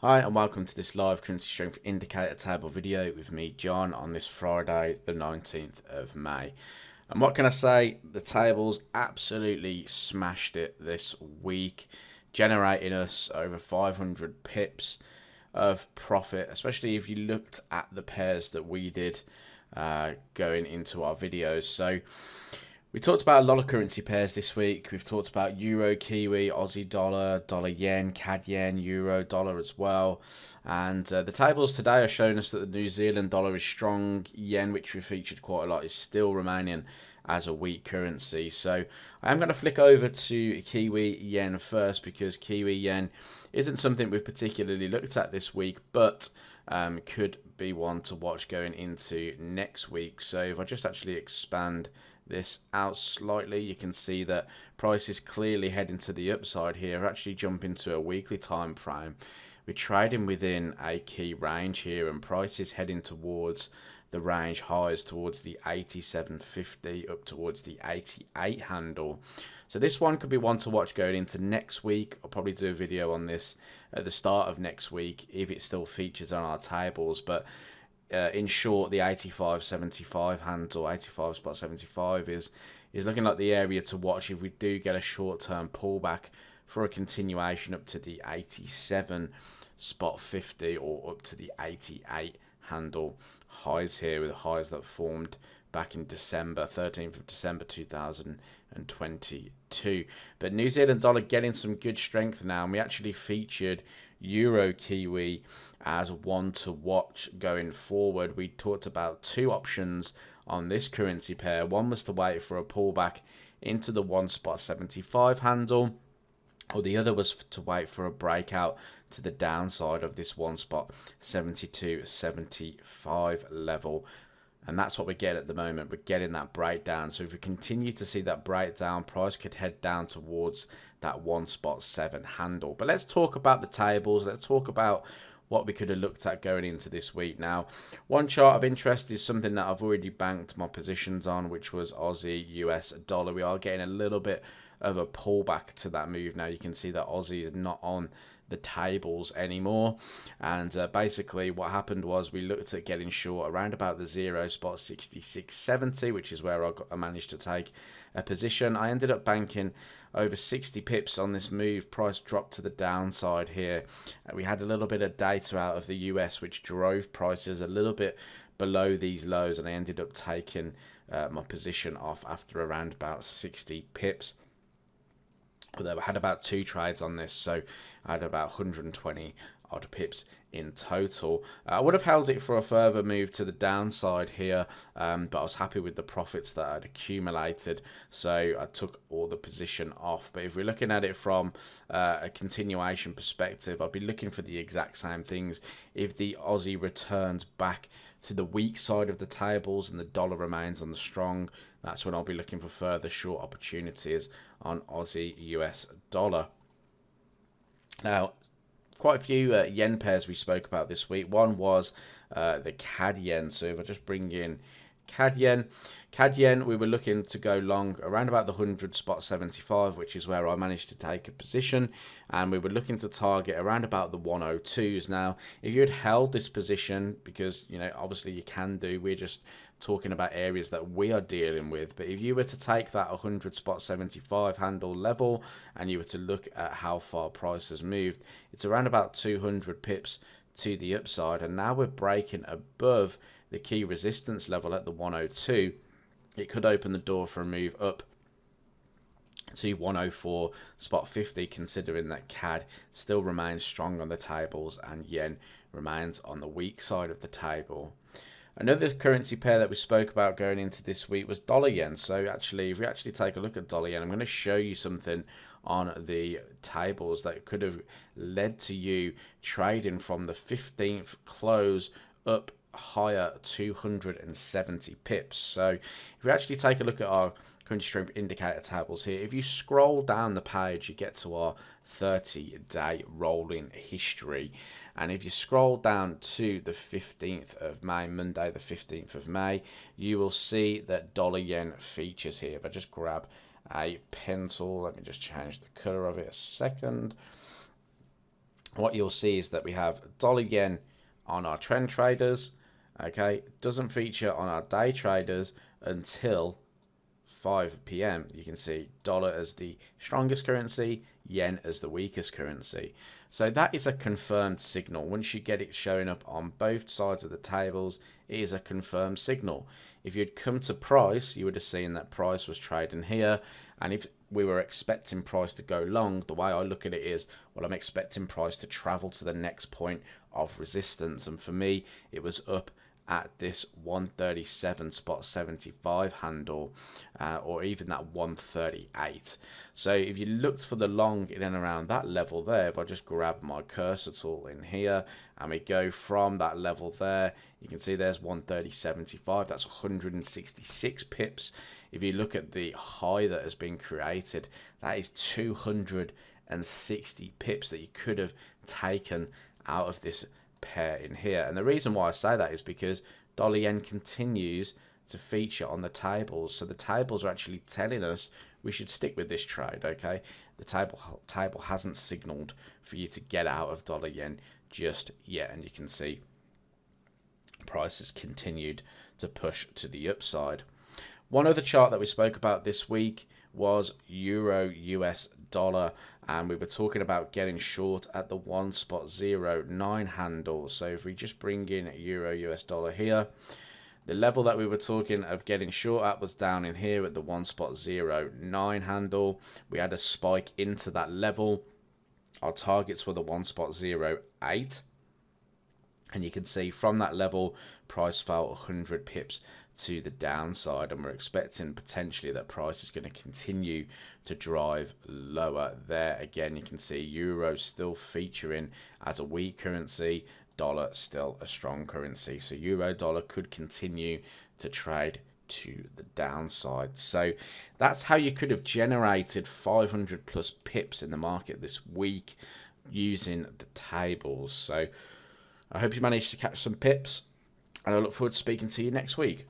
Hi and welcome to this live currency strength indicator table video with me, John, on this Friday the 19th of May. And what can I say? The tables absolutely smashed it this week, generating us over 500 pips of profit, especially if you looked at the pairs that we did going into our videos. So we talked about a lot of currency pairs this week. We've talked about Euro, Kiwi, Aussie dollar, dollar yen, CAD yen, Euro dollar as well. And the tables today are showing us that the New Zealand dollar is strong. Yen, which we featured quite a lot, is still remaining as a weak currency. So I am going to flick over to Kiwi yen first, because Kiwi yen isn't something we've particularly looked at this week, but could be one to watch going into next week. So if I just actually expand this out slightly, you can see that price is clearly heading to the upside here. We're actually jumping to a weekly time frame. We're trading within a key range here, and price is heading towards the range highs, towards the 87.50 up towards the 88 handle. So this one could be one to watch going into next week. I'll probably do a video on this at the start of next week if it still features on our tables, but in short, the 85.75 handle, 85.75 is looking like the area to watch if we do get a short-term pullback for a continuation up to the 87.50 or up to the 88 handle highs here, with the highs that formed back in December, 13th of December 2022. But New Zealand dollar getting some good strength now, and we actually featured Euro Kiwi as one to watch going forward. We talked about two options on this currency pair. One was to wait for a pullback into the 1.75 handle, or the other was to wait for a breakout to the downside of this 1.7275 level. And that's what we're getting at the moment. We're getting that breakdown. So if we continue to see that breakdown, price could head down towards that 1.7 handle. But let's talk about the tables. Let's talk about what we could have looked at going into this week. Now, one chart of interest is something that I've already banked my positions on, which was Aussie US dollar. We are getting a little bit of a pullback to that move now. You can see that Aussie is not on the tables anymore, and basically what happened was we looked at getting short around about the 0.6670, which is where I managed to take a position. I ended up banking over 60 pips on this move. Price dropped to the downside here. We had a little bit of data out of the US which drove prices a little bit below these lows, and I ended up taking my position off after around about 60 pips. Although I had about two trades on this, so I had about 120 odd pips in total. I would have held it for a further move to the downside here, but I was happy with the profits that I'd accumulated, so I took all the position off. But if we're looking at it from a continuation perspective, I'd be looking for the exact same things. If the Aussie returns back to the weak side of the tables and the dollar remains on the strong, that's when I'll be looking for further short opportunities on Aussie US dollar. Now, quite a few yen pairs we spoke about this week. One was the CAD yen. So if I just bring in CAD yen, we were looking to go long around about the 100.75, which is where I managed to take a position, and we were looking to target around about the 102s. Now, if you had held this position, because obviously you can do, we're just talking about areas that we are dealing with, but if you were to take that 100.75 handle level and you were to look at how far price has moved, it's around about 200 pips to the upside, and now we're breaking above the key resistance level at the 102. It could open the door for a move up to 104.50, considering that CAD still remains strong on the tables and yen remains on the weak side of the table. Another currency pair that we spoke about going into this week was dollar yen. So actually, if we actually take a look at dollar yen, I'm going to show you something on the tables that could have led to you trading from the 15th close up higher 270 pips. So if we actually take a look at our currency strength indicator tables here, if you scroll down the page, you get to our 30-day rolling history, and if you scroll down to the 15th of May, Monday the 15th of May, you will see that dollar yen features here. If I just grab a pencil, let me just change the color of it a second. what you'll see is that we have dollar yen on our trend traders. Okay, doesn't feature on our day traders until 5 p.m. You can see dollar as the strongest currency, yen as the weakest currency. So that is a confirmed signal. Once you get it showing up on both sides of the tables, it is a confirmed signal. If you'd come to price, you would have seen that price was trading here. And if we were expecting price to go long, the way I look at it is, well, I'm expecting price to travel to the next point of resistance. And for me, it was up at this 137.75 handle, or even that 138. So if you looked for the long in and around that level there, if I just grab my cursor tool in here and we go from that level there, you can see there's 130.75. That's 166 pips. If you look at the high that has been created, that is 260 pips that you could have taken out of this pair in here. And the reason why I say that is because dollar yen continues to feature on the tables. So the tables are actually telling us we should stick with this trade. Okay, the table hasn't signaled for you to get out of dollar yen just yet, and you can see prices continued to push to the upside. One other chart that we spoke about this week was Euro US dollar, and we were talking about getting short at the 1.09 handle. So if we just bring in Euro US dollar here, the level that we were talking of getting short at was down in here at the 1.09 handle. We had a spike into that level. Our targets were the 1.08. And you can see from that level, price fell 100 pips to the downside, and we're expecting potentially that price is going to continue to drive lower. There again, you can see euro still featuring as a weak currency, dollar still a strong currency. So euro dollar could continue to trade to the downside. So that's how you could have generated 500 plus pips in the market this week using the tables. So I hope you managed to catch some pips, and I look forward to speaking to you next week.